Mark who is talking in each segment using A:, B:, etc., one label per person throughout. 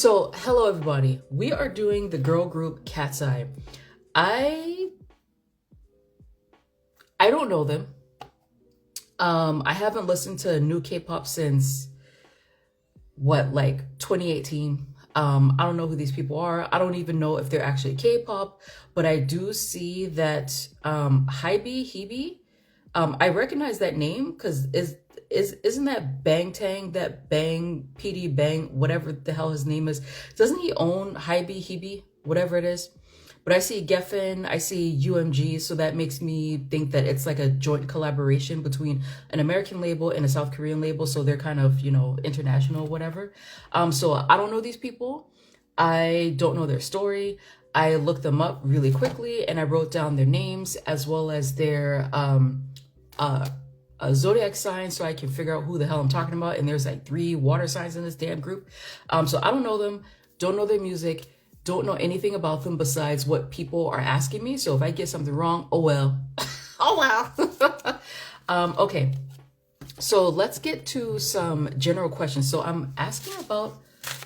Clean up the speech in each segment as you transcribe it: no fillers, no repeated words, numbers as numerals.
A: So, hello everybody. We are doing the girl group Katseye. I don't know them. I haven't listened to new K-pop since like 2018. I don't know who these people are. I don't even know if they're actually K-pop, but I do see that Hebe. I recognize that name because isn't that Bang Tang, that Bang PD Bang, whatever the hell his name is? Doesn't he own Hebe, whatever it is? But I see Geffen, I see UMG, so that makes me think that it's like a joint collaboration between an American label and a South Korean label, so they're kind of, international, whatever. So I don't know these people. I don't know their story. I looked them up really quickly and I wrote down their names as well as their zodiac sign so I can figure out who the hell I'm talking about. And there's like 3 water signs in this damn group. So I don't know them, don't know their music, don't know anything about them besides what people are asking me. So if I get something wrong, oh well. Oh well. Okay, so let's get to some general questions. So I'm asking about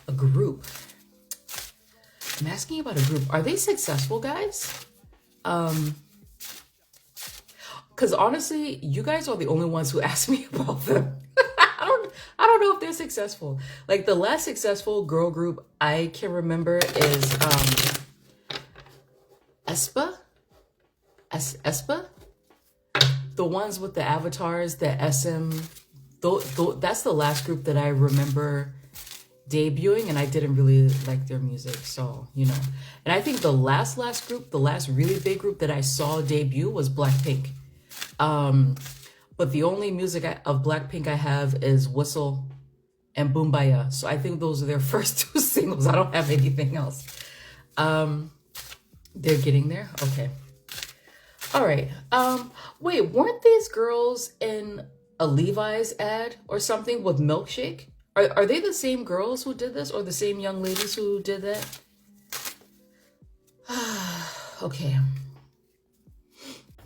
A: a group. Are they successful, guys? Because honestly, you guys are the only ones who ask me about them. I don't know if they're successful. Like the last successful girl group I can remember is Espa. The ones with the avatars, the SM. That's the last group that I remember debuting, and I didn't really like their music, so And I think the last group, the last really big group that I saw debut was Blackpink. But the only music of Blackpink I have is Whistle and Boombaya. So I think those are their first 2 singles. I don't have anything else. They're getting there. Okay. All right. Wait, weren't these girls in a Levi's ad or something with Milkshake? Are they the same girls who did this or the same young ladies who did that? Okay.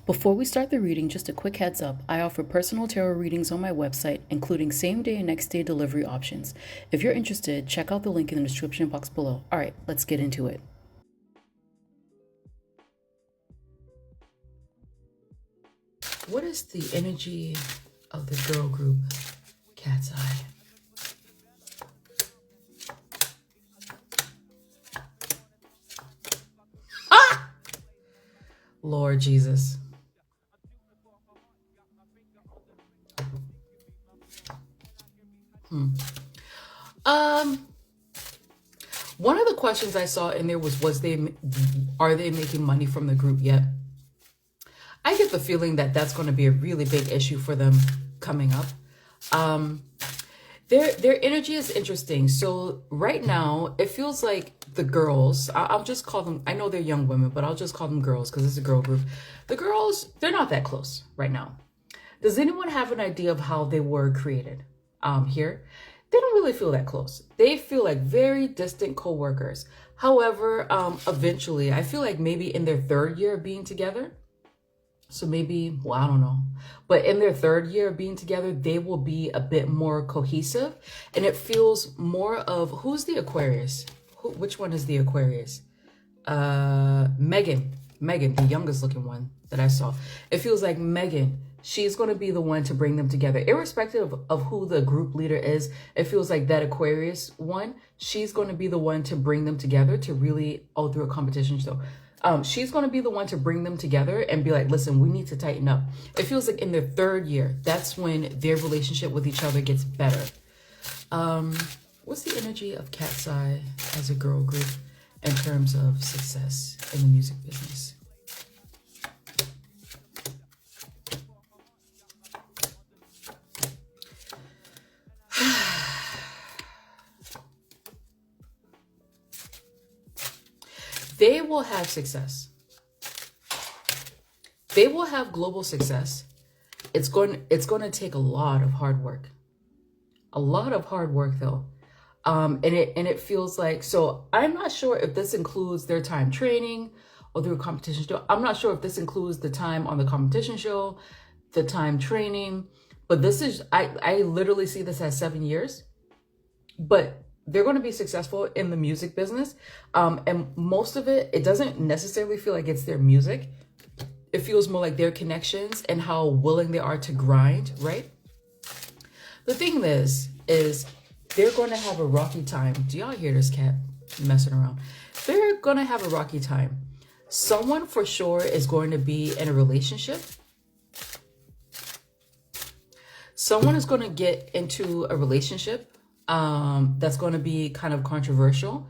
A: Before we start the reading, just a quick heads up. I offer personal tarot readings on my website, including same-day and next-day delivery options. If you're interested, check out the link in the description box below. All right, let's get into it. What is the energy of the girl group Katseye? Ah! Lord Jesus. One of the questions I saw in there was are they making money from the group yet? I get the feeling that that's going to be a really big issue for them coming up. Their energy is interesting. So right now, it feels like the girls, I'll just call them, I know they're young women, but I'll just call them girls because it's a girl group. The girls, they're not that close right now. Does anyone have an idea of how they were created here? They don't really feel that close. They feel like very distant co-workers. However, eventually, I feel like maybe in their 3rd year of being together, so maybe, well, I don't know, but in their 3rd year of being together, they will be a bit more cohesive. And it feels more of, who's the Aquarius? Which one is the Aquarius? Megan, the youngest looking one that I saw. It feels like Megan, she's going to be the one to bring them together. Irrespective of who the group leader is, it feels like that Aquarius one, she's going to be the one to bring them together to really, through a competition show. She's going to be the one to bring them together and be like, listen, we need to tighten up. It feels like in their 3rd year, that's when their relationship with each other gets better. What's the energy of Katseye as a girl group in terms of success in the music business? They will have success. They will have global success. It's going to take a lot of hard work. A lot of hard work though. And it feels like, so I'm not sure if this includes their time training or through a competition show. I'm not sure if this includes the time on the competition show, the time training, but this is, I literally see this as 7 years. But they're going to be successful in the music business. And most of it, it doesn't necessarily feel like it's their music. It feels more like their connections and how willing they are to grind, right? The thing is they're going to have a rocky time. Do y'all hear this cat messing around? They're going to have a rocky time. Someone for sure is going to be in a relationship. Someone is going to get into a relationship that's going to be kind of controversial.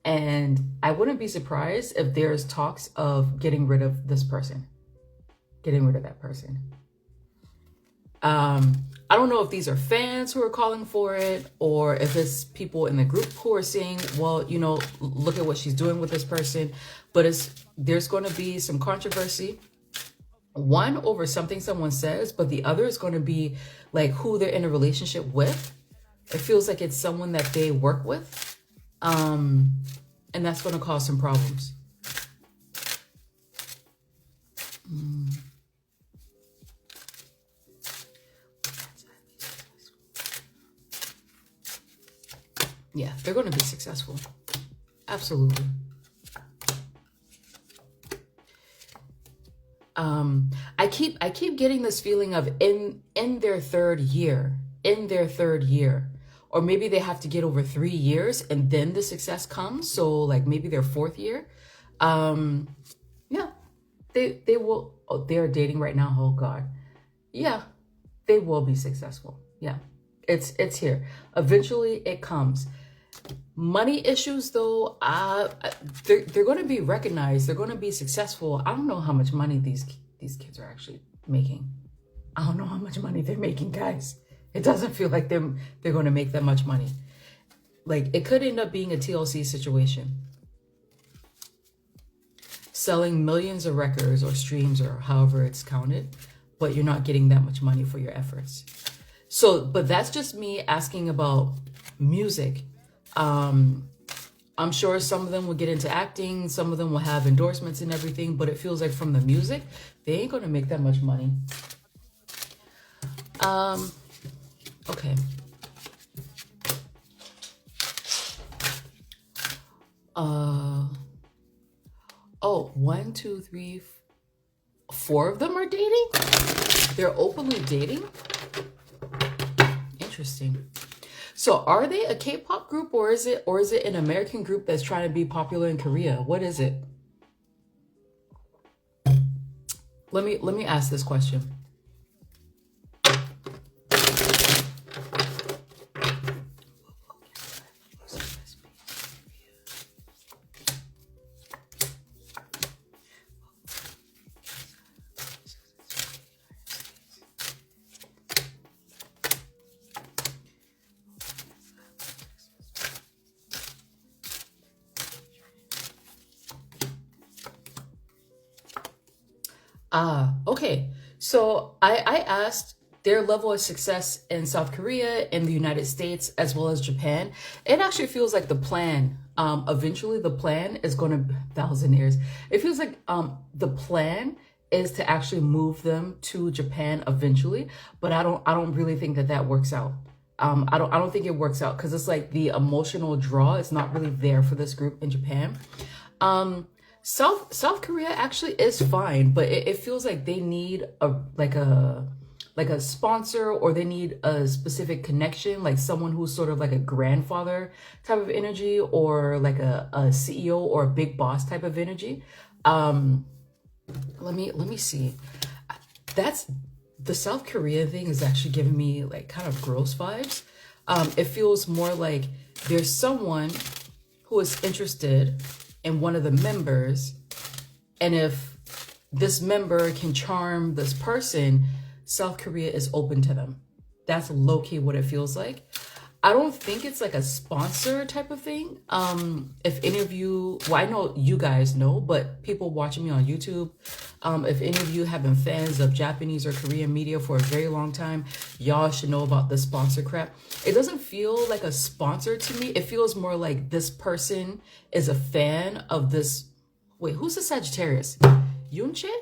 A: And I wouldn't be surprised if there's talks of getting rid of this person. Getting rid of that person. I don't know if these are fans who are calling for it, or if it's people in the group who are saying, well, you know, look at what she's doing with this person. But there's going to be some controversy. One, over something someone says, but the other is going to be like who they're in a relationship with. It feels like it's someone that they work with. And that's going to cause some problems. Yeah, they're going to be successful. Absolutely. I keep getting this feeling of in their third year, or maybe they have to get over 3 years and then the success comes. So like maybe their 4th year. Yeah, they will. Oh, they're dating right now. Oh God. Yeah, they will be successful. Yeah, it's here. Eventually it comes. Money issues though, they're going to be recognized. They're going to be successful. I don't know how much money these kids are actually making. I don't know how much money they're making, guys. It doesn't feel like they're going to make that much money. Like it could end up being a TLC situation. Selling millions of records or streams or however it's counted, but you're not getting that much money for your efforts. So, but that's just me asking about music. I'm sure some of them will get into acting. Some of them will have endorsements and everything, but it feels like from the music, they ain't going to make that much money. Okay. Oh, 1, 2, 3, 4 of them are dating? They're openly dating? Interesting. So are they a K-pop group, or is it an American group that's trying to be popular in Korea? What is it? Let me ask this question. Okay. So I asked their level of success in South Korea, in the United States, as well as Japan. It actually feels like the plan, eventually the plan is going to 1,000 years. It feels like the plan is to actually move them to Japan eventually, but I don't really think that works out. I don't think it works out because it's like the emotional draw is not really there for this group in Japan. South Korea actually is fine, but it feels like they need a sponsor, or they need a specific connection, like someone who's sort of like a grandfather type of energy, or like a CEO or a big boss type of energy. Let me see. That's the South Korea thing is actually giving me like kind of gross vibes. It feels more like there's someone who is interested in one of the members, and if this member can charm this person, South Korea is open to them. That's low-key what it feels like. I don't think it's like a sponsor type of thing. If any of you, well, I know you guys know, but people watching me on YouTube, if any of you have been fans of Japanese or Korean media for a very long time, y'all should know about the sponsor crap. It doesn't feel like a sponsor to me. It feels more like this person is a fan of this. Wait, who's the Sagittarius? Yoonchae?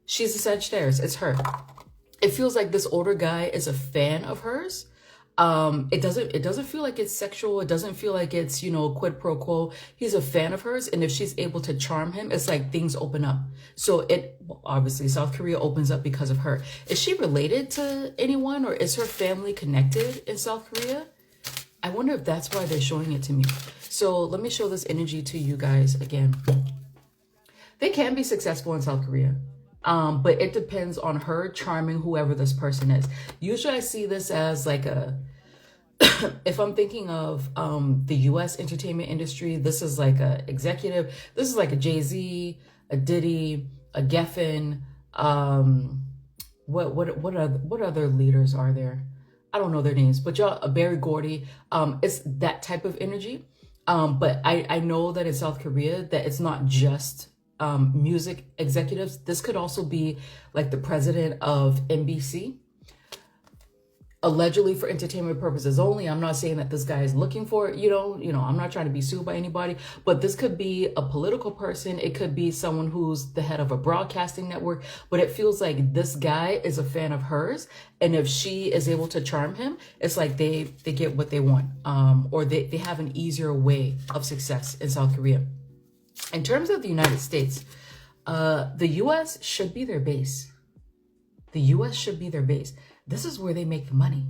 A: She's a Sagittarius. It's her. It feels like this older guy is a fan of hers. It doesn't feel like it's sexual. It doesn't feel like it's, quid pro quo. He's a fan of hers, and if she's able to charm him, it's like things open up. So obviously South Korea opens up because of her. Is she related to anyone, or is her family connected in South Korea? I wonder if that's why they're showing it to me. So let me show this energy to you guys again. They can be successful in South Korea. But it depends on her charming whoever this person is. Usually I see this as like if I'm thinking of the US entertainment industry, this is like a executive. This is like a Jay-Z, a Diddy, a Geffen. What other leaders are there? I don't know their names, but y'all, a Berry Gordy. It's that type of energy. But I know that in South Korea that it's not just music executives. This could also be like the president of NBC, allegedly for entertainment purposes only. I'm not saying that this guy is looking for it, I'm not trying to be sued by anybody, but this could be a political person. It could be someone who's the head of a broadcasting network, but it feels like this guy is a fan of hers. And if she is able to charm him, it's like they get what they want, or they have an easier way of success in South Korea. In terms of the United States, the U.S. should be their base. The U.S. should be their base. This is where they make the money.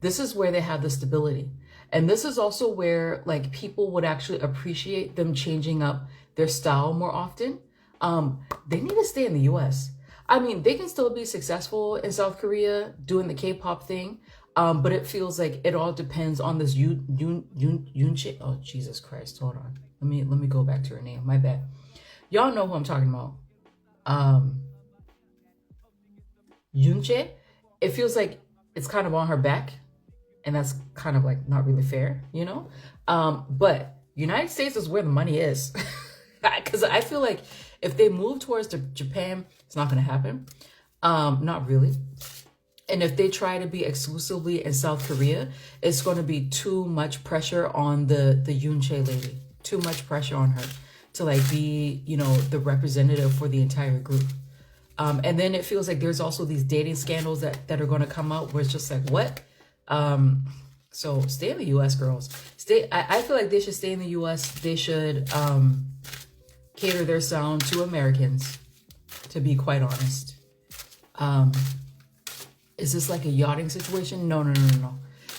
A: This is where they have the stability. And this is also where like people would actually appreciate them changing up their style more often. They need to stay in the U.S. I mean, they can still be successful in South Korea doing the K-pop thing. But it feels like it all depends on this Yoonchae. Oh, Jesus Christ. Hold on. Let me go back to her name. My bad. Y'all know who I'm talking about. Yoonchae. It feels like it's kind of on her back, and that's kind of like not really fair, But United States is where the money is, because I feel like if they move towards Japan, it's not going to happen. Not really. And if they try to be exclusively in South Korea, it's going to be too much pressure on the Yoonchae lady. Too much pressure on her to like be, the representative for the entire group. And then it feels like there's also these dating scandals that are going to come out where it's just like, what? So stay in the U.S., girls. I feel like they should stay in the U.S. They should cater their sound to Americans, to be quite honest. Is this like a yachting situation? No.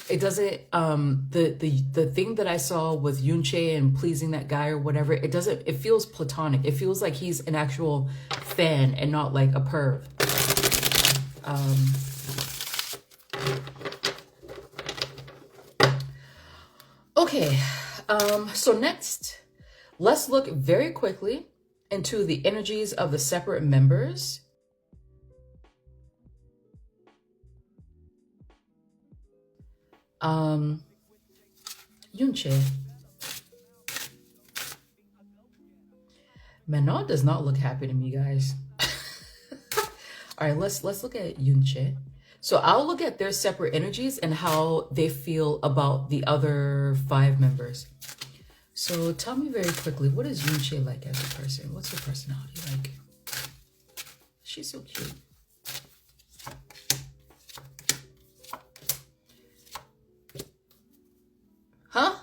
A: It doesn't, the thing that I saw with Yoonchae and pleasing that guy or whatever, it feels platonic. It feels like he's an actual fan and not like a perv. Okay, so next, let's look very quickly into the energies of the separate members. Yoonchae. Manon does not look happy to me, guys. All right, let's look at Yoonchae. So I'll look at their separate energies and how they feel about the other 5 members. So tell me very quickly, what is Yoonchae like as a person? What's her personality like? She's so cute. Huh?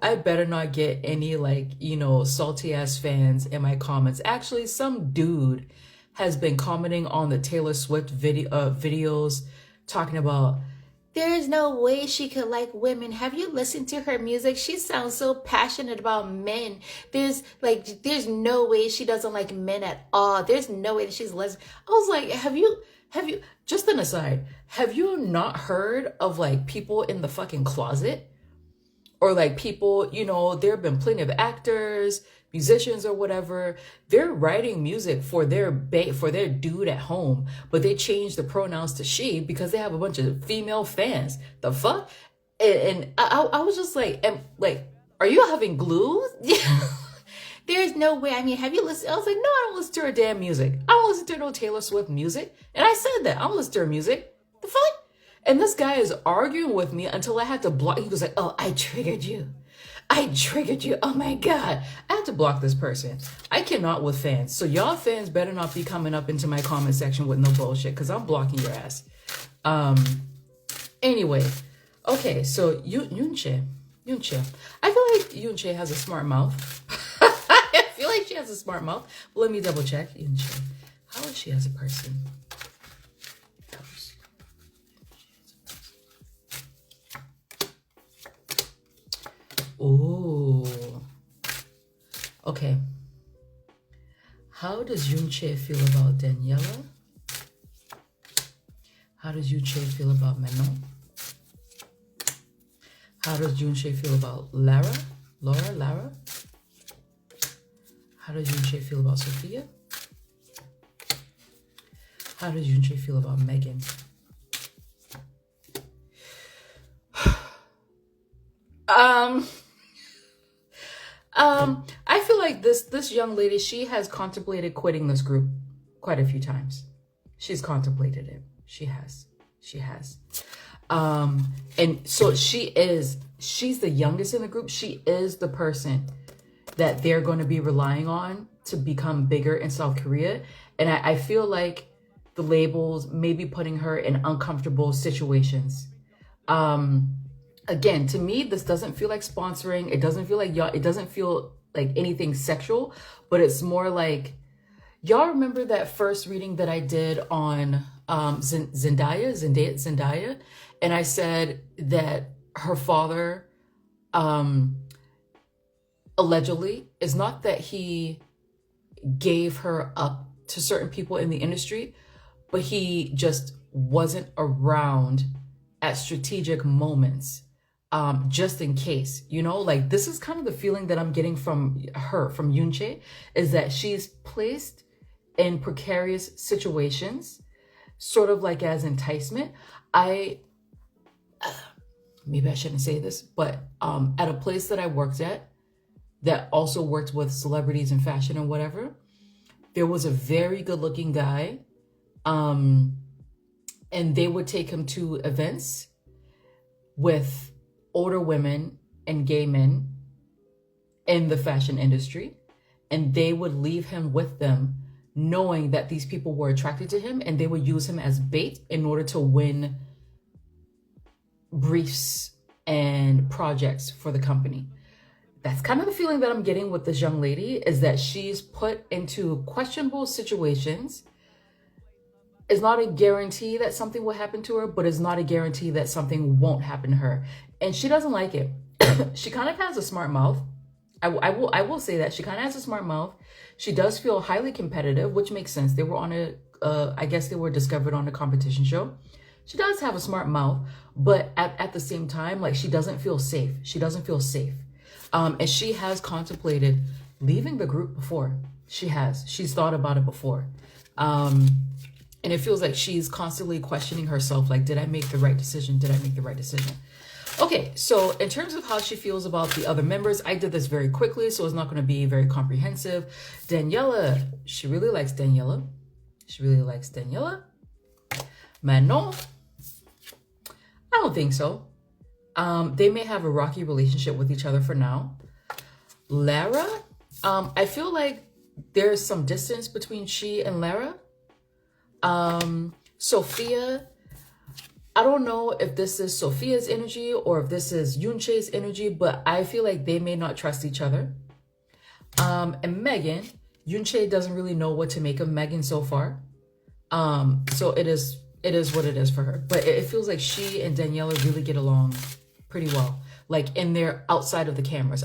A: I better not get any like, salty ass fans in my comments. Actually, some dude has been commenting on the Taylor Swift videos talking about, there's no way she could like women. Have you listened to her music? She sounds so passionate about men. There's no way she doesn't like men at all. There's no way that she's lesbian. I was like, have you, just an aside, have you not heard of like people in the fucking closet? Or like people, there have been plenty of actors, musicians or whatever. They're writing music for their dude at home, but they change the pronouns to she because they have a bunch of female fans. The fuck? And I was just like, are you having glue? There's no way. I mean, have you listened? I was like, no, I don't listen to her damn music. I don't listen to no Taylor Swift music. And I said that. I don't listen to her music. The fuck? And this guy is arguing with me until I had to block. He was like, oh, I triggered you. I triggered you. Oh my God. I had to block this person. I cannot with fans. So y'all fans better not be coming up into my comment section with no bullshit, because I'm blocking your ass. Anyway. Okay, so Yoonchae. I feel like Yoonchae has a smart mouth. I feel like she has a smart mouth. But let me double check. Yoonchae. How is she as a person? Oh, okay. How does Yoonchae feel about Daniela? How does Yoonchae feel about Manon? How does Yoonchae feel about Lara? Lara? How does Yoonchae feel about Sophia? How does Yoonchae feel about Megan? I feel like this young lady, she has contemplated quitting this group quite a few times. She's contemplated it. She has. And so she's the youngest in the group. She is the person that they're going to be relying on to become bigger in South Korea. And I feel like the labels may be putting her in uncomfortable situations. Again, to me, this doesn't feel like sponsoring. It doesn't feel like y'all, it doesn't feel like anything sexual, but it's more like, y'all remember that first reading that I did on Zendaya, and I said that her father allegedly, is not that he gave her up to certain people in the industry, but he just wasn't around at strategic moments, just in case, you know, like this is kind of the feeling that I'm getting from Yoonchae, is that she's placed in precarious situations, sort of like as enticement. Maybe I shouldn't say this, but at a place that I worked at that also worked with celebrities in fashion and whatever, there was a very good looking guy, and they would take him to events with older women and gay men in the fashion industry, and they would leave him with them knowing that these people were attracted to him, and they would use him as bait in order to win briefs and projects for the company. That's kind of the feeling that I'm getting with this young lady, is that she's put into questionable situations. It's not a guarantee that something will happen to her, but it's not a guarantee that something won't happen to her. And she doesn't like it. She kind of has a smart mouth. I will say that she kind of has a smart mouth. She does feel highly competitive, which makes sense. They were on I guess they were discovered on a competition show. She does have a smart mouth, but at the same time, like, she doesn't feel safe. She doesn't feel safe. And she has contemplated leaving the group before. She's thought about it before. And it feels like she's constantly questioning herself, like, did I make the right decision? Did I make the right decision? Okay, so in terms of how she feels about the other members, I did this very quickly, so it's not going to be very comprehensive. Daniela, she really likes Daniela. Manon, I don't think so. They may have a rocky relationship with each other for now. Lara, I feel like there's some distance between she and Lara. Sophia, I don't know if this is Sophia's energy or if this is Yoonchae's energy, but I feel like they may not trust each other. And Megan, Yoonchae doesn't really know what to make of Megan so far. So it is what it is for her. But it feels like she and Daniela really get along pretty well. Like in their outside of the cameras.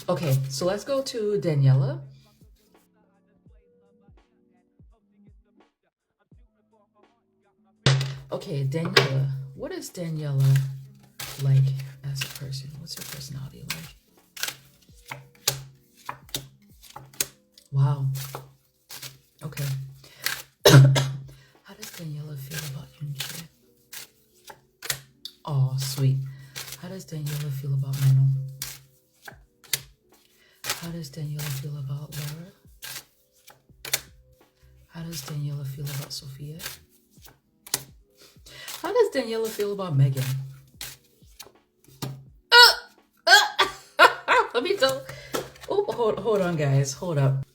A: Okay, so let's go to Daniela. Okay, Daniela. What is Daniela like as a person? What's her personality like? Wow. Okay. How does Daniela feel about Yoonchae? Oh, sweet. How does Daniela feel about Manon? How does Daniela feel about Lara? How does Daniela feel about Sophia? How does Daniela feel about Megan? Let me tell. Oh, hold on, guys. Hold up.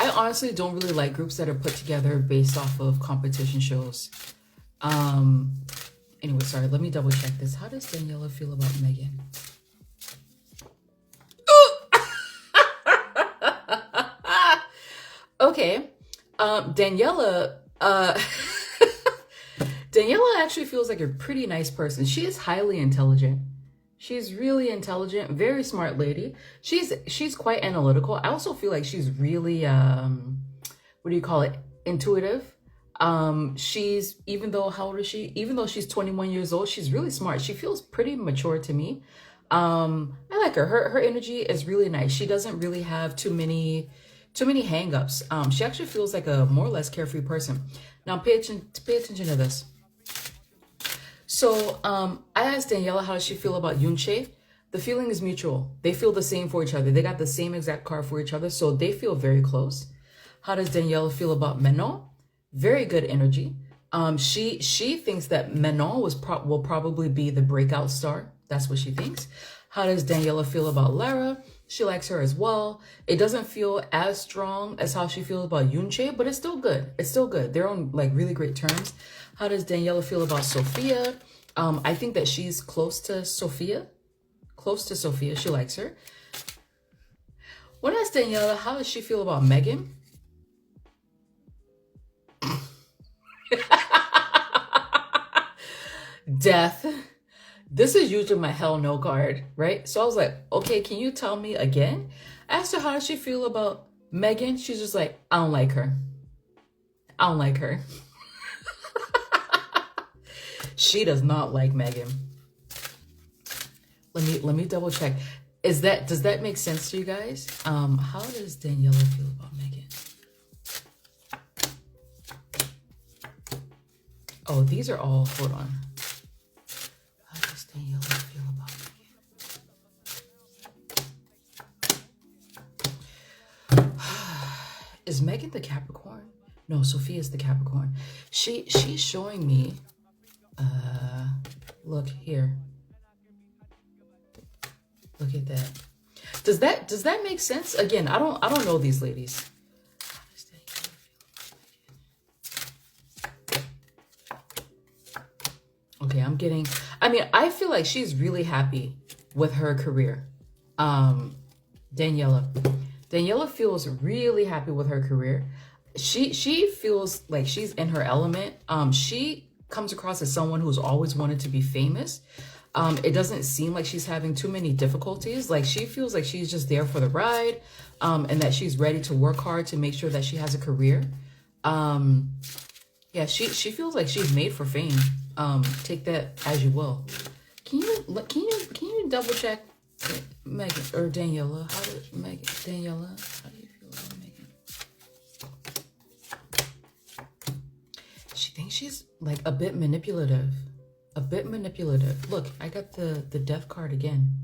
A: I honestly don't really like groups that are put together based off of competition shows. Anyway, sorry. Let me double check this. How does Daniela feel about Megan? Okay. Daniela. Daniela actually feels like a pretty nice person. She is highly intelligent. She's really intelligent, very smart lady. She's quite analytical. I also feel like she's really what do you call it? Intuitive. She's, even though, how old is she? Even though she's 21 years old, she's really smart. She feels pretty mature to me. I like her. Her energy is really nice. She doesn't really have too many hang-ups. She actually feels like a more or less carefree person. Now pay attention to this. So I asked Daniela how does she feel about Yoonchae. The feeling is mutual. They feel the same for each other. They got the same exact card for each other, so they feel very close. How does Daniela feel about Manon? Very good energy. She thinks that Manon will probably be the breakout star. That's what she thinks. How does Daniela feel about Lara? She likes her as well. It doesn't feel as strong as how she feels about Yoonchae, but it's still good. It's still good. They're on like really great terms. How does Daniela feel about Sophia? I think that she's close to Sophia. Close to Sophia. She likes her. When I asked Daniela, how does she feel about Megan? Death. This is usually my hell no card, right? So I was like, okay, can you tell me again? I asked her how does she feel about Megan. She's just like, I don't like her. I don't like her. She does not like Megan. Let me double check. Does that make sense to you guys? How does Daniela feel about Megan? Oh, these are all, hold on. How does Daniela feel about Megan? Is Megan the Capricorn? No, Sophia's the Capricorn. She's showing me, look here. Look at that. Does that make sense? Again, I don't know these ladies. Okay, I feel like she's really happy with her career. Daniela feels really happy with her career. She feels like she's in her element. She comes across as someone who's always wanted to be famous. It doesn't seem like she's having too many difficulties. Like she feels like she's just there for the ride, and that she's ready to work hard to make sure that she has a career. Yeah, she feels like she's made for fame. Take that as you will. Can you double check Megan or Daniela? Daniela, how do you feel about Megan? She thinks she's like a bit manipulative. A bit manipulative. Look, I got the death card again.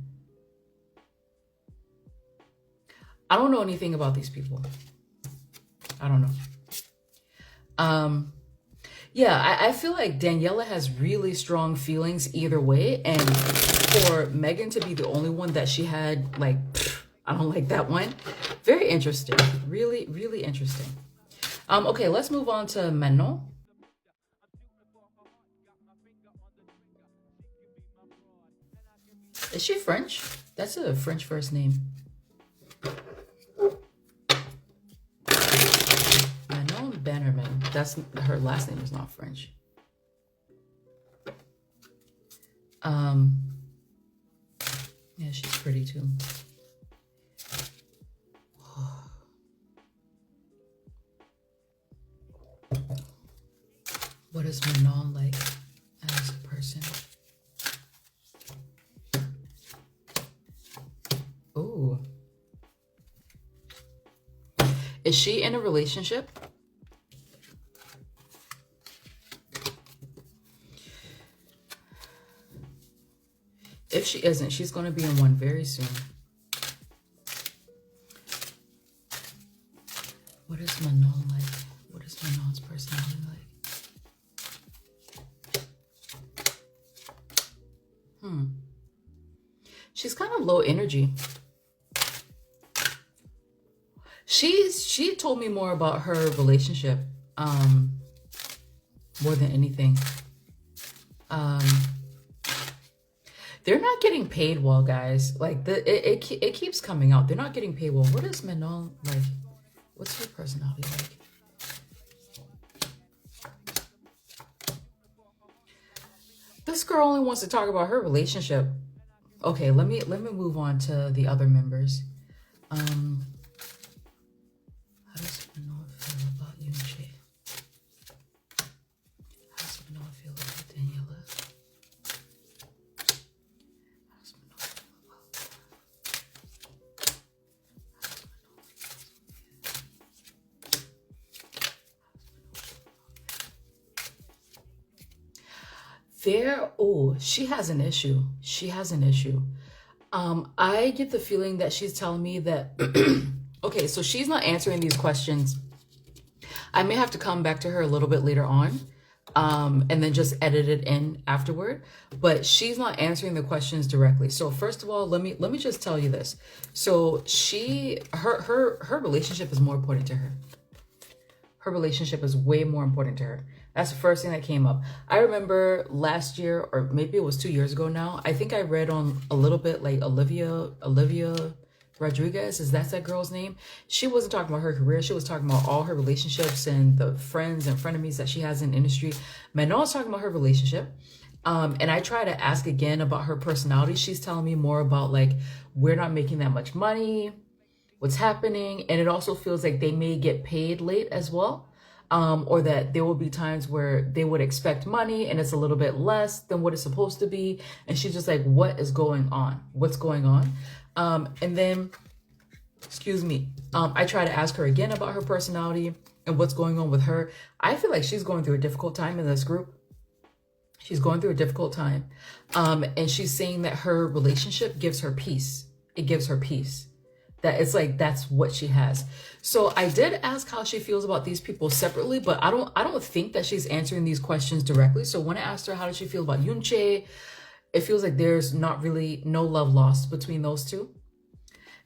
A: I don't know anything about these people. I don't know. Yeah, I feel like Daniela has really strong feelings either way. And for Megan to be the only one that she had, like, I don't like that one. Very interesting. Really, really interesting. Okay, let's move on to Manon. Is she French? That's a French first name. Manon Bannerman. That's her last name is not French. Yeah, she's pretty too. What is Manon like as a person? Ooh. Is she in a relationship? If she isn't, she's going to be in one very soon. What is Manon like What is Manon's personality like? She's kind of low energy. She told me more about her relationship, more than anything. They're not getting paid well, guys. Like it keeps coming out. They're not getting paid well. What is Manon like? What's her personality like? This girl only wants to talk about her relationship. Okay, let me move on to the other members. How does Manon feel about Yoonchae? How does Manon feel about Daniela? How does Manon feel about There, oh, she has an issue. She has an issue. I get the feeling that she's telling me that, okay, so she's not answering these questions. I may have to come back to her a little bit later on, and then just edit it in afterward, but she's not answering the questions directly. So first of all, let me just tell you this. So her relationship is more important to her. Her relationship is way more important to her. That's the first thing that came up. I remember last year, or maybe it was 2 years ago now, I think I read on a little bit like Olivia Rodriguez, is that girl's name? She wasn't talking about her career. She was talking about all her relationships and the friends and frenemies that she has in the industry. Manon's talking about her relationship. And I try to ask again about her personality. She's telling me more about like, we're not making that much money, what's happening. And it also feels like they may get paid late as well. Or that there will be times where they would expect money and it's a little bit less than what it's supposed to be. And she's just like, what is going on? What's going on? And then, excuse me, I try to ask her again about her personality and what's going on with her. I feel like she's going through a difficult time in this group. She's going through a difficult time. And she's saying that her relationship gives her peace. It gives her peace. That it's like, that's what she has. So I did ask how she feels about these people separately, but I don't think that she's answering these questions directly. So when I asked her, how does she feel about Yoonchae? It feels like there's not really no love lost between those two.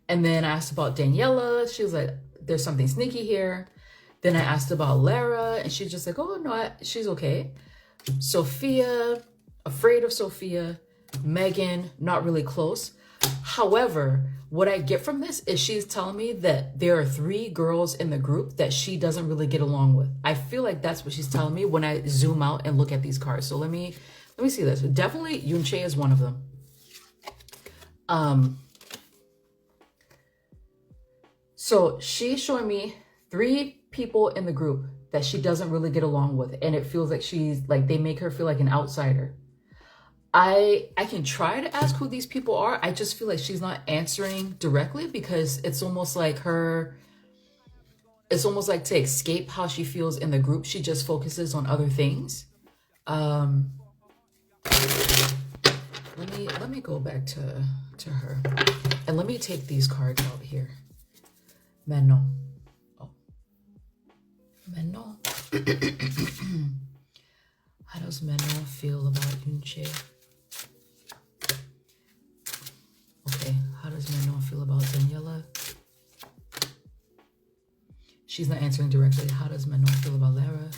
A: And then I asked about Daniela. She was like, there's something sneaky here. Then I asked about Lara and she's just like, oh no, she's okay. Sophia, afraid of Sophia. Megan, not really close. However, what I get from this is she's telling me that there are 3 girls in the group that she doesn't really get along with. I feel like that's what she's telling me when I zoom out and look at these cards. So let me see this. Definitely Yoonchae is one of them. So she's showing me 3 people in the group that she doesn't really get along with. And it feels like she's like, they make her feel like an outsider. I can try to ask who these people are. I just feel like she's not answering directly because it's almost like to escape how she feels in the group, she just focuses on other things. Let me go back to her. And let me take these cards out here. Manon. Oh. Manon. How does Manon feel about Yoonchae? Okay, how does Manon feel about Daniela? She's not answering directly. How does Manon feel about Lara?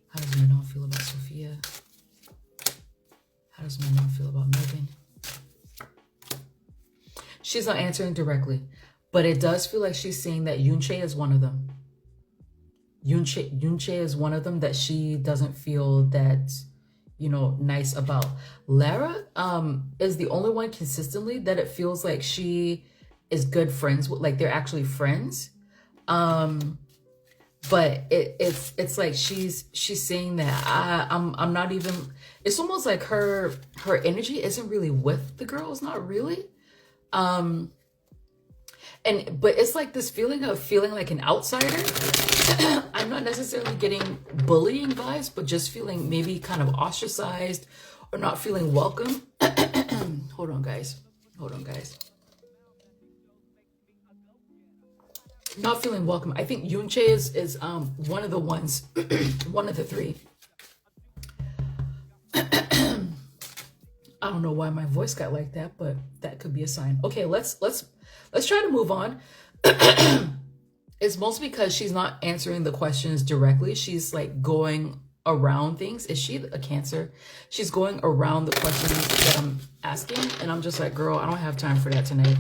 A: How does Manon feel about Sophia? How does Manon feel about Megan? She's not answering directly, but it does feel like she's saying that Yoonchae is one of them. Yoonchae is one of them that she doesn't feel that, you know, nice about. Lara is the only one consistently that it feels like she is good friends with, like they're actually friends. But it's like she's saying that I'm not even, it's almost like her energy isn't really with the girls, not really. But it's like this feeling of feeling like an outsider. I'm not necessarily getting bullying vibes, but just feeling maybe kind of ostracized or not feeling welcome. Hold on, guys. Not feeling welcome. I think Yoonchae is one of the ones, one of the three. I don't know why my voice got like that, but that could be a sign. Okay, let's try to move on. It's mostly because she's not answering the questions directly. She's like going around things. Is she a Cancer? She's going around the questions that I'm asking, and I'm just like, girl, I don't have time for that tonight.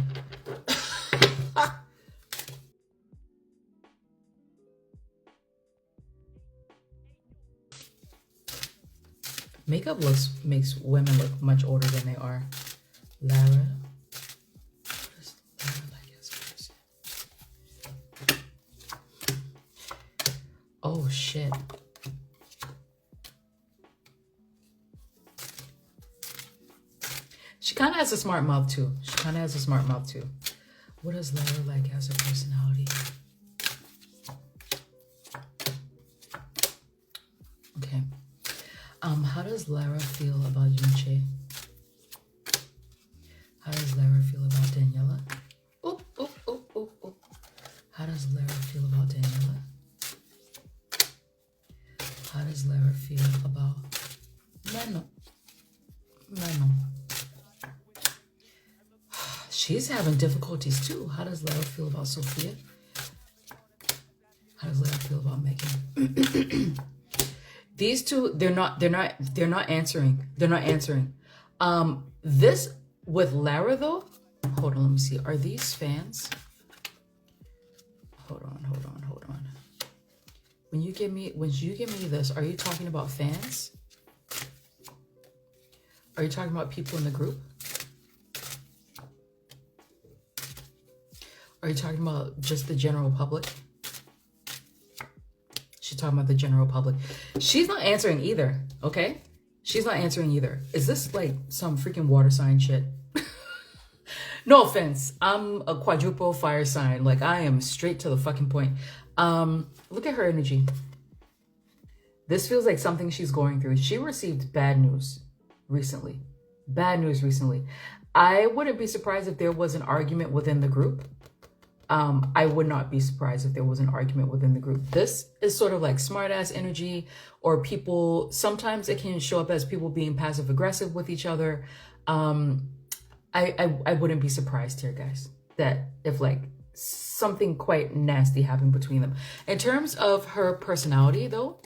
A: Makeup makes women look much older than they are. Lara. What is Lara like as a person? Oh shit. She kind of has a smart mouth too. What is Lara like as a personality? Okay. How does Lara feel about Yoonchae? How does Lara feel about Daniela? Oh, oh, oh, oh, oh. How does Lara feel about Daniela? How does Lara feel about Manon? She's having difficulties too. How does Lara feel about Sophia? How does Lara feel about Megan? These two, they're not answering. They're not answering. This with Lara though, hold on, let me see. Are these fans? Hold on. When you give me this, are you talking about fans? Are you talking about people in the group? Are you talking about just the general public? She's talking about the general public. She's not answering either, okay? She's not answering either. Is this like some freaking water sign shit? No offense. I'm a quadruple fire sign. Like, I am straight to the fucking point. Look at her energy. This feels like something she's going through. She received bad news recently. I wouldn't be surprised if there was an argument within the group. I would not be surprised if there was an argument within the group. This is sort of like smart ass energy, or people, sometimes it can show up as people being passive aggressive with each other. I wouldn't be surprised here, guys, that if like something quite nasty happened between them. In terms of her personality though,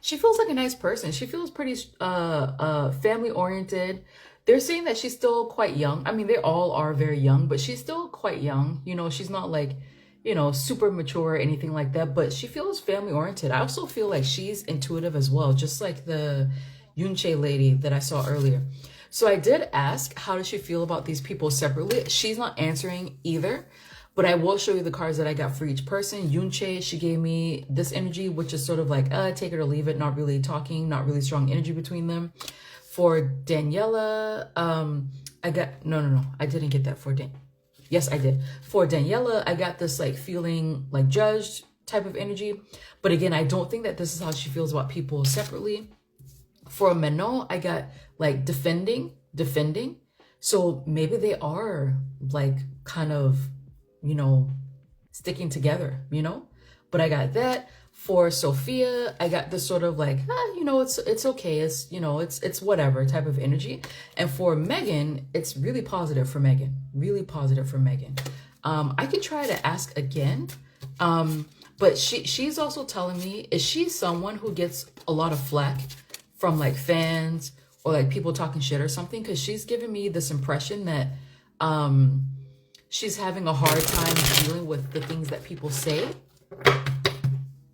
A: she feels like a nice person. She feels pretty family oriented. They're saying that she's still quite young. I mean, they all are very young, but she's still quite young. You know, she's not like, you know, super mature or anything like that, but she feels family oriented. I also feel like she's intuitive as well, just like the Yoonchae lady that I saw earlier. So I did ask, how does she feel about these people separately? She's not answering either, but I will show you the cards that I got for each person. Yoonchae, she gave me this energy, which is sort of like, take it or leave it, not really talking, not really strong energy between them. For Daniela, I got, no, I didn't get that for yes, I did. For Daniela, I got this like feeling like judged type of energy. But again, I don't think that this is how she feels about people separately. For Manon, I got like defending. So maybe they are like kind of, you know, sticking together, you know? But I got that. For Sophia, I got this sort of like, you know, it's okay. It's, you know, it's whatever type of energy. And for Megan, it's really positive for Megan. I could try to ask again. But she's also telling me, is she someone who gets a lot of flack from like fans or like people talking shit or something? Because she's giving me this impression that she's having a hard time dealing with the things that people say.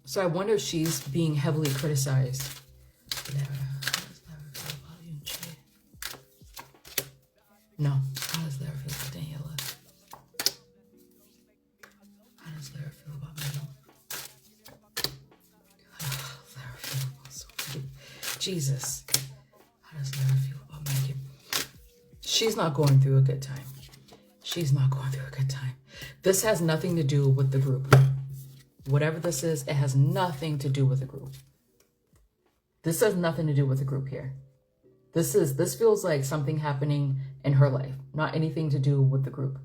A: So I wonder if she's being heavily criticized. Lara, how does Lara feel about Yoonchae? No. How does Lara feel about Daniela? How does Lara feel about Manon? Lara feel about Sophia. Jesus. How does Lara feel about Megan? She's not going through a good time. This has nothing to do with the group. Whatever this is, it has nothing to do with the group. This has nothing to do with the group here. This feels like something happening in her life, not anything to do with the group.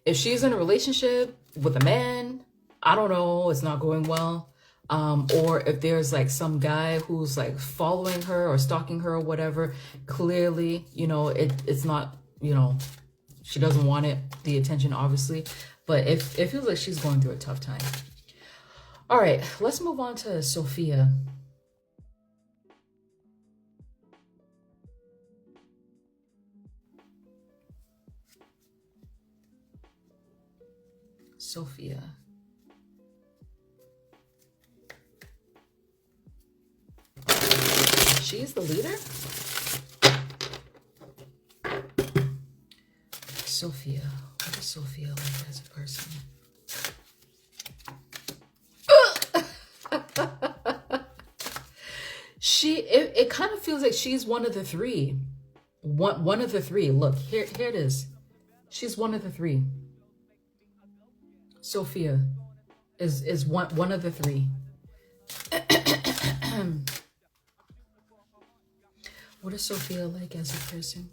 A: If she's in a relationship with a man, I don't know, it's not going well. Or if there's like some guy who's like following her or stalking her or whatever, clearly, you know, it's not, you know, she doesn't want it, the attention, obviously. But it feels like she's going through a tough time. All right, let's move on to Sophia. Sophia. She's the leader? Sophia. What is Sophia like as a person? It kind of feels like she's one of the three. One of the three. Look, here it is. She's one of the three. Sophia is one of the three. What is Sophia like as a person?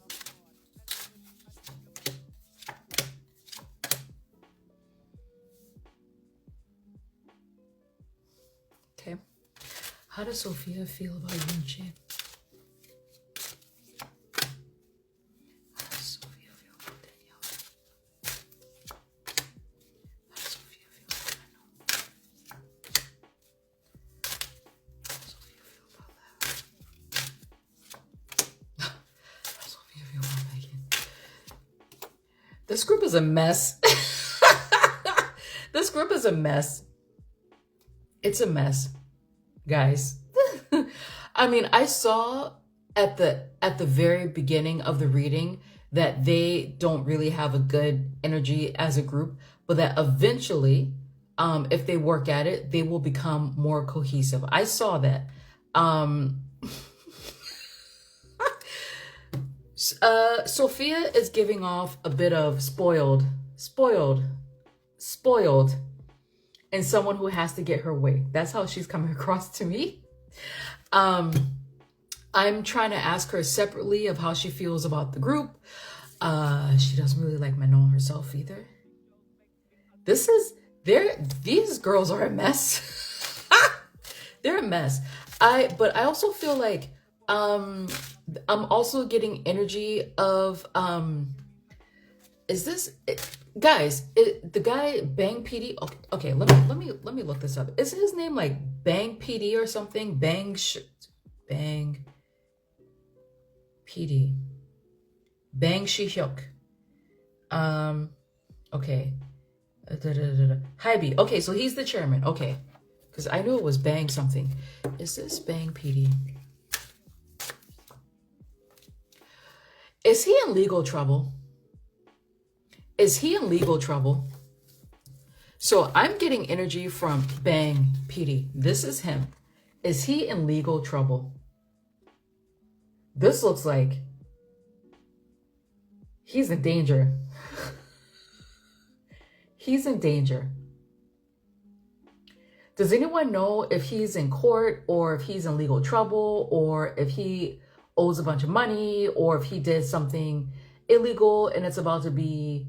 A: Okay. How does Sophia feel about Yoonchae? How does Sophia feel about Daniela? How does Sophia feel about Manon? How does Sophia feel about Lara? How does Sophia feel about Megan? This group is a mess. This group is a mess. It's a mess, guys. I mean, I saw at the very beginning of the reading that they don't really have a good energy as a group, but that eventually, if they work at it, they will become more cohesive. I saw that. Sophia is giving off a bit of spoiled, and someone who has to get her way. That's how she's coming across to me. I'm trying to ask her separately of how she feels about the group. She doesn't really like Manon herself either. These girls are a mess. They're a mess. But I also feel like I'm also getting energy of is this guys, the guy Bang PD? Okay, let me look this up. Is his name like Bang PD or something? Bang PD. Bang Shi-hyuk. Okay. Hybe. Okay, so he's the chairman. Okay. Because I knew it was Bang something. Is this Bang PD? Is he in legal trouble? Is he in legal trouble? So I'm getting energy from Bang PD. This is him. Is he in legal trouble? This looks like he's in danger. He's in danger. Does anyone know if he's in court or if he's in legal trouble or if he owes a bunch of money or if he did something illegal and it's about to be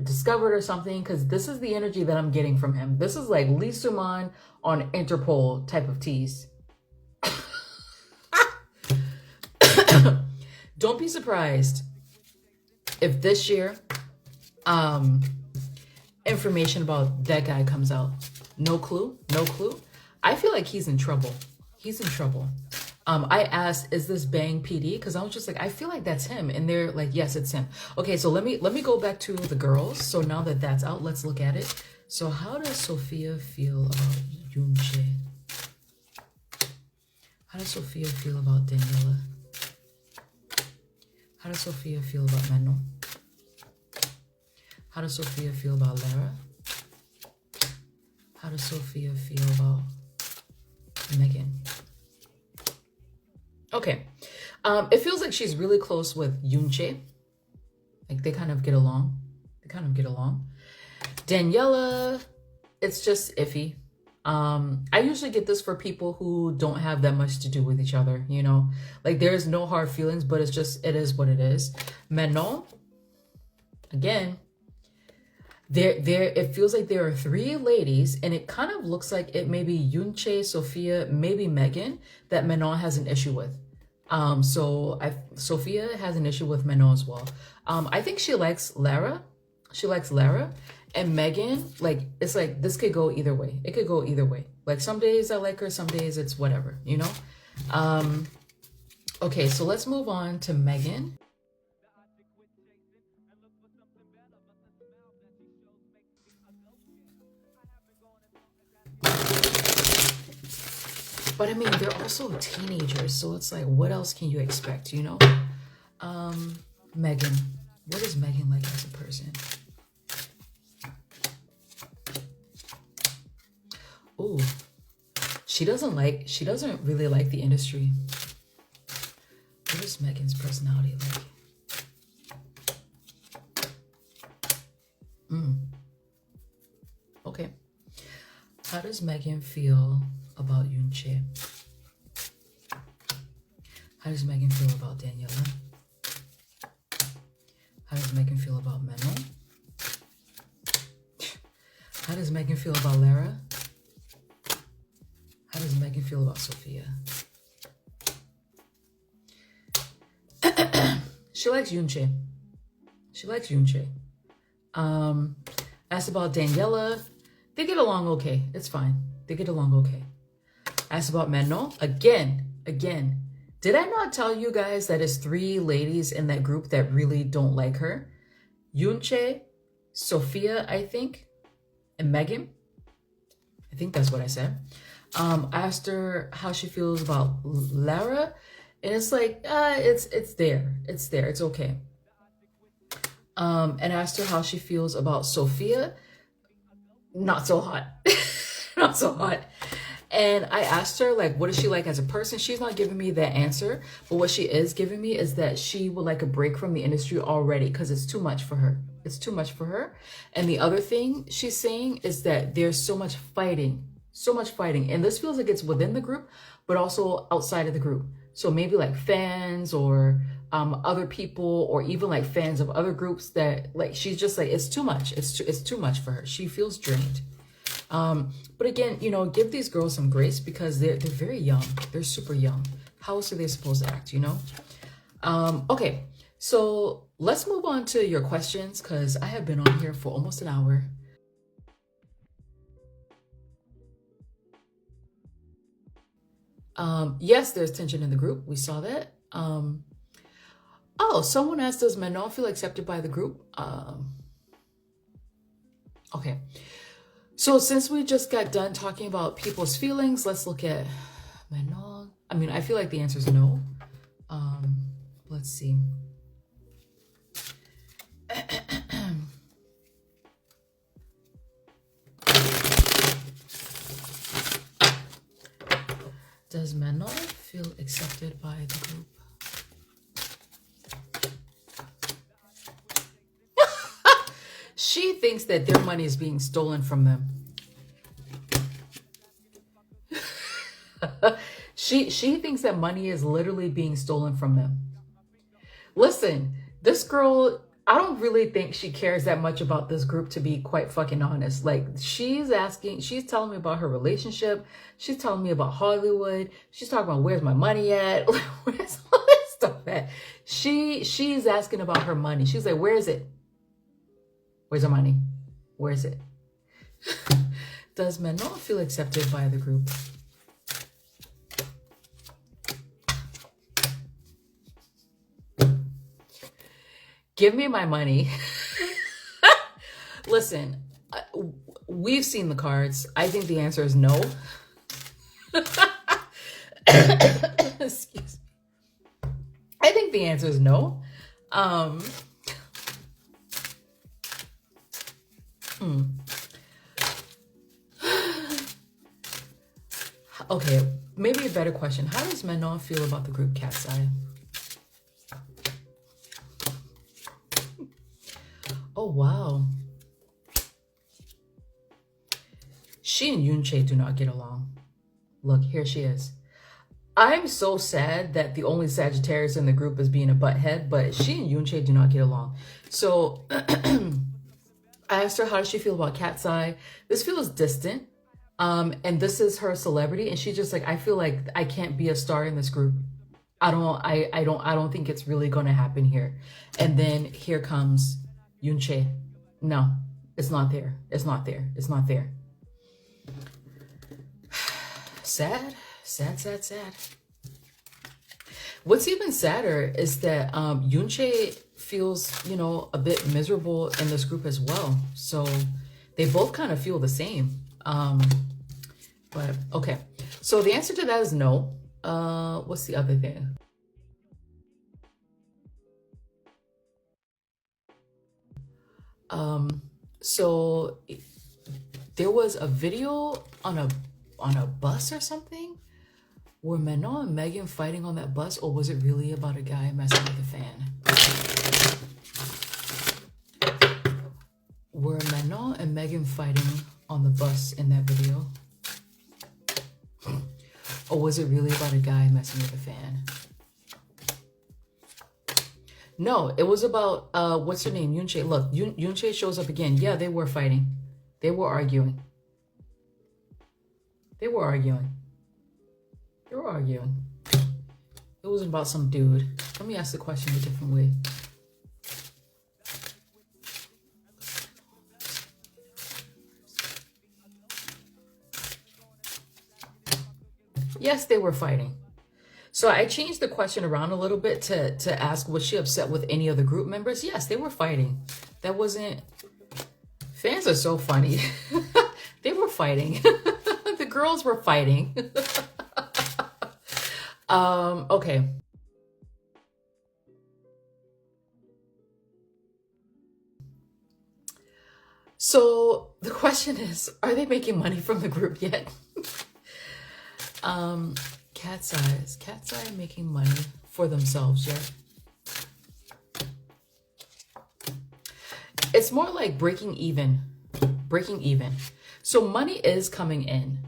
A: discovered or something? Because this is the energy that I'm getting from him. This is like Lee Suman on Interpol type of tease. Don't be surprised if this year information about that guy comes out. No clue. I feel like he's in trouble. I asked, is this Bang PD? Because I was just like, I feel like that's him. And they're like, yes, it's him. Okay, so let me go back to the girls. So now that that's out, let's look at it. So how does Sophia feel about Yoonchae? How does Sophia feel about Daniela? How does Sophia feel about Manon? How does Sophia feel about Lara? How does Sophia feel about Megan? Okay. It feels like she's really close with Yoonchae. Like they kind of get along. Daniela, it's just iffy. I usually get this for people who don't have that much to do with each other, you know? Like there's no hard feelings, but it is what it is. Manon, again, there it feels like there are three ladies, and it kind of looks like it may be Yoonchae, Sophia, maybe Megan, that Manon has an issue with. Sophia has an issue with Manon as well. I think she likes Lara. She likes Lara. And Megan, like, it's like this could go either way. It could go either way. Like, some days I like her, some days it's whatever, you know? Okay, so let's move on to Megan. But I mean, they're also teenagers, so it's like, what else can you expect, you know? Megan. What is Megan like as a person? Ooh. She doesn't really like the industry. What is Megan's personality like? Okay. How does Megan feel about Yoonchae? How does Megan feel about Daniela? How does Megan feel about Manon? How does Megan feel about Lara? How does Megan feel about Sophia? She likes Yoonchae. She likes Yoonchae. Asked about Daniela. They get along okay. It's fine. They get along okay. Asked about Manon. Again. Did I not tell you guys that it's three ladies in that group that really don't like her? Yoonchae, Sophia, I think, and Megan. I think that's what I said. Asked her how she feels about Lara, and it's like, it's there. It's okay. And asked her how she feels about Sophia. Not so hot. Not so hot. And I asked her, like, what is she like as a person? She's not giving me that answer. But what she is giving me is that she would like a break from the industry already because it's too much for her. It's too much for her. And the other thing she's saying is that there's so much fighting. So much fighting. And this feels like it's within the group, but also outside of the group. So maybe like fans or other people, or even like fans of other groups that, like, she's just like, it's too much. It's too much for her. She feels drained. But again, you know, give these girls some grace because they're very young. They're super young. How else are they supposed to act, you know? Okay, so let's move on to your questions because I have been on here for almost an hour. Yes, there's tension in the group. We saw that. Oh, someone asked, does Manon feel accepted by the group? Okay. So since we just got done talking about people's feelings, let's look at Manon. I mean, I feel like the answer is no. Let's see. Does Manon feel accepted by the group? She thinks that their money is being stolen from them. She thinks that money is literally being stolen from them. Listen, this girl, I don't really think she cares that much about this group, to be quite fucking honest. Like, she's telling me about her relationship. She's telling me about Hollywood. She's talking about where's my money at? Where's all this stuff at? She's asking about her money. She's like, where is it? Where's the money? Where is it? Does Manon feel accepted by the group? Give me my money. Listen, we've seen the cards. I think the answer is no. Excuse me. I think the answer is no. Okay, maybe a better question. How does Manon feel about the group Katseye? Oh, wow. She and Yoonchae do not get along. Look, here she is. I'm so sad that the only Sagittarius in the group is being a butthead, but she and Yoonchae do not get along. So I I asked her how does she feel about Katseye. This feels distant. And this is her celebrity, and she's just like, I feel like I can't be a star in this group. I don't think it's really gonna happen here. And then here comes Yoonchae. No, it's not there. It's not there. It's not there. Sad, sad, sad, sad. What's even sadder is that Yoonchae feels, you know, a bit miserable in this group as well. So they both kind of feel the same. But okay. So the answer to that is no. What's the other thing? So there was a video on a bus or something. Were Manon and Megan fighting on that bus, or was it really about a guy messing with a fan? Were Manon and Megan fighting on the bus in that video? Or was it really about a guy messing with a fan? No, it was about, what's her name? Yoonchae. Look, Yoonchae shows up again. Yeah, they were fighting. They were arguing. They were arguing. They were arguing. It wasn't about some dude. Let me ask the question a different way. Yes, they were fighting. So I changed the question around a little bit to ask, was she upset with any of the group members? Yes, they were fighting. That wasn't... Fans are so funny. They were fighting. The girls were fighting. Okay. So the question is, are they making money from the group yet? Katseye. Is Katseye making money for themselves yet? It's more like breaking even. Breaking even. So money is coming in.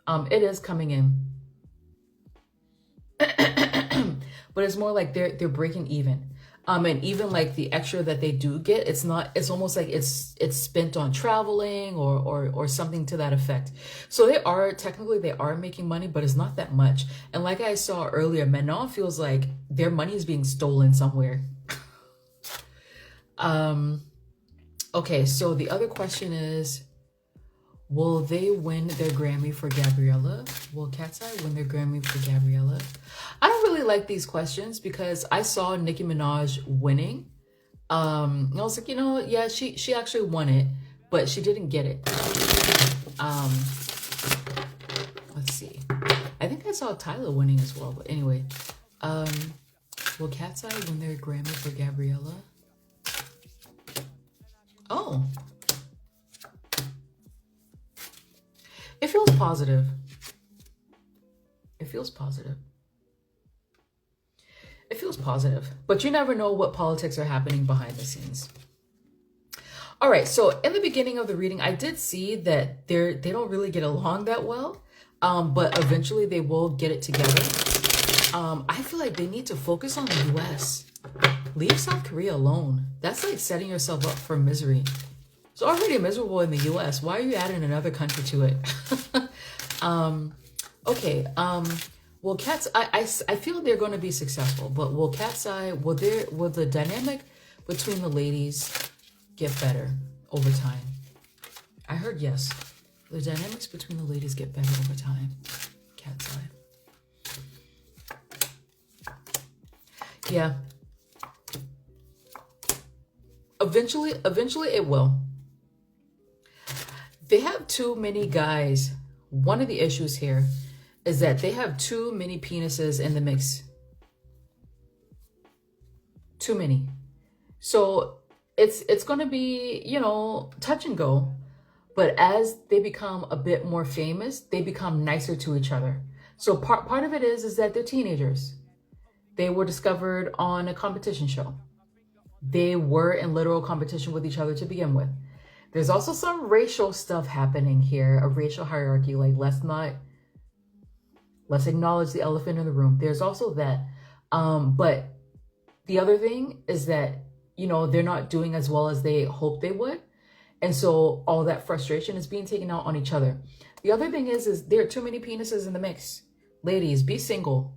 A: It is coming in. But it's more like they're breaking even. And even like the extra that they do get, it's almost like it's spent on traveling or something to that effect. So they are making money, but it's not that much. And like I saw earlier, Manon feels like their money is being stolen somewhere. Okay, so the other question is, will they win their Grammy for Gabriella? Will Katseye win their Grammy for Gabriella? I don't really like these questions because I saw Nicki Minaj winning. And I was like, you know, yeah, she actually won it, but she didn't get it. Let's see. I think I saw Tyler winning as well, but anyway. Will Katseye win their Grammy for Gabriella? Oh. It feels positive. It feels positive. It feels positive. But you never know what politics are happening behind the scenes. All right, so in the beginning of the reading, I did see that they don't really get along that well. But eventually they will get it together. I feel like they need to focus on the US. Leave South Korea alone. That's like setting yourself up for misery. It's already miserable in the US. Why are you adding another country to it? Okay. Well, I feel they're going to be successful, but will Katseye, will the dynamic between the ladies get better over time? I heard yes. The dynamics between the ladies get better over time. Katseye. Yeah. Eventually it will. They have too many guys. One of the issues here is that they have too many penises in the mix. Too many. So it's going to be, you know, touch and go. But as they become a bit more famous, they become nicer to each other. So part of it is that they're teenagers. They were discovered on a competition show. They were in literal competition with each other to begin with. There's also some racial stuff happening here, a racial hierarchy. Like, let's acknowledge the elephant in the room. There's also that. But the other thing is that, you know, they're not doing as well as they hoped they would. And so all that frustration is being taken out on each other. The other thing is there are too many penises in the mix. Ladies, be single.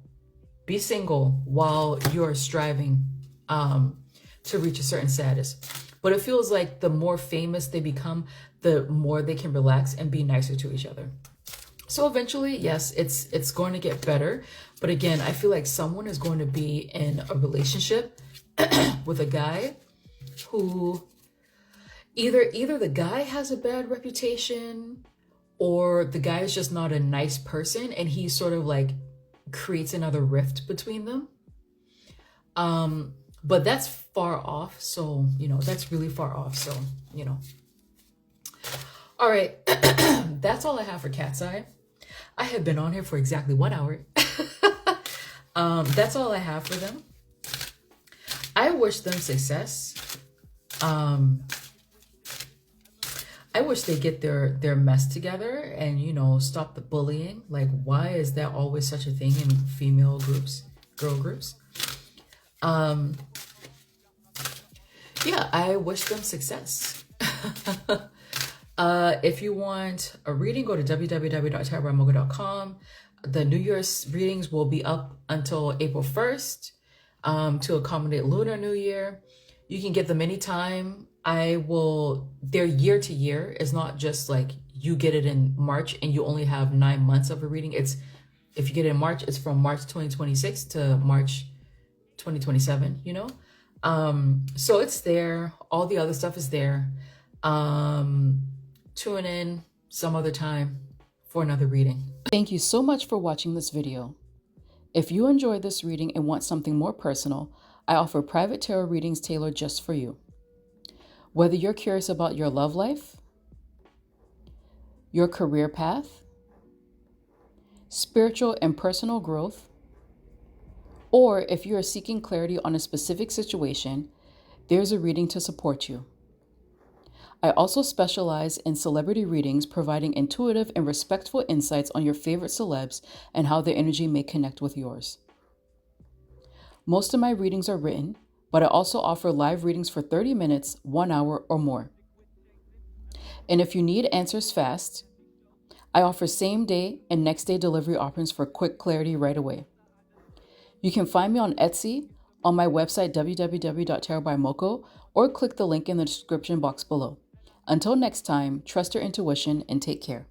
A: Be single while you're striving to reach a certain status. But it feels like the more famous they become, the more they can relax and be nicer to each other. So eventually, yes, it's going to get better. But again, I feel like someone is going to be in a relationship with a guy who either the guy has a bad reputation, or the guy is just not a nice person and he sort of like creates another rift between them. But that's far off. So, you know, that's really far off. So, you know. All right. That's all I have for Katseye. I have been on here for exactly 1 hour. That's all I have for them. I wish them success. I wish they get their mess together and, you know, stop the bullying. Like, why is that always such a thing in female groups, girl groups? Yeah, I wish them success. If you want a reading, go to www.tarotbymokko.com. The New Year's readings will be up until April 1st to accommodate Lunar New Year. You can get them anytime. They're year to year. It's not just like you get it in March and you only have 9 months of a reading. If you get it in March, it's from March 2026 to March 2027, you know? So it's there. All the other stuff is there. Tune in some other time for another reading. Thank you so much for watching this video. If you enjoyed this reading and want something more personal, I offer private tarot readings tailored just for you. Whether you're curious about your love life, your career path, spiritual and personal growth, or if you are seeking clarity on a specific situation, there's a reading to support you. I also specialize in celebrity readings, providing intuitive and respectful insights on your favorite celebs and how their energy may connect with yours. Most of my readings are written, but I also offer live readings for 30 minutes, 1 hour, or more. And if you need answers fast, I offer same day and next day delivery options for quick clarity right away. You can find me on Etsy, on my website www.tarotbymokko, or click the link in the description box below. Until next time, trust your intuition and take care.